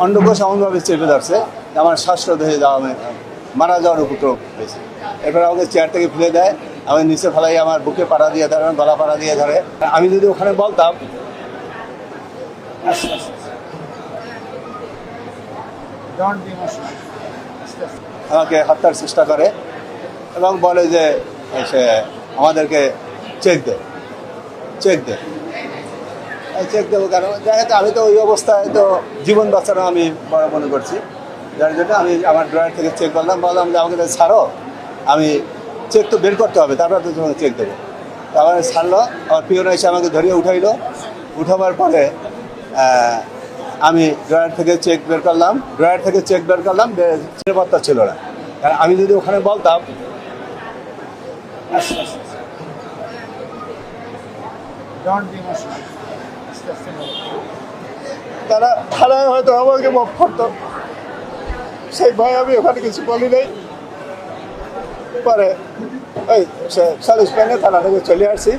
অন্ধকোষ এমনভাবে চেপে ধরছে যে আমার শ্বাসরোধ হয়ে যাওয়া মারা যাওয়ার উপক্রম হয়েছে। এরপর আমাকে চেয়ার থেকে ফেলে দেয়, আমি নিচে ফেলাই, আমার বুকে পাড়া দিয়ে ধরে, গলা পাড়া দিয়ে ধরে। আমি যদি ওখানে বলতাম, আমাকে হত্যার চেষ্টা করে এবং বলে যে সে আমাদেরকে চেক দে। চেক দেবো কেন? যেহেতু আমি তো ওই অবস্থায় তো জীবন বাঁচানো আমি বড় মনে করছি, যার জন্য আমি আমার ড্রয়ার থেকে চেক করলাম, বললাম যে আমাকে ছাড়ো, আমি চেক তো বের করতে হবে, তারপরে তো তোমাকে চেক দেবো। তারপরে ছাড়লো, আমার পিওন এসে আমাকে ধরিয়ে উঠাবার পরে আমি ড্রয়ার থেকে চেক বের করলাম, নিরাপত্তা ছিল না। কারণ আমি যদি ওখানে বলতাম, তারা থানায় হয়তো আমাকে মাফ করতো, সেই ভয় আমি ওখানে কিছু বলি নাই। পরে ওই সালিশ পেনে থানা থেকে চলে আসছি।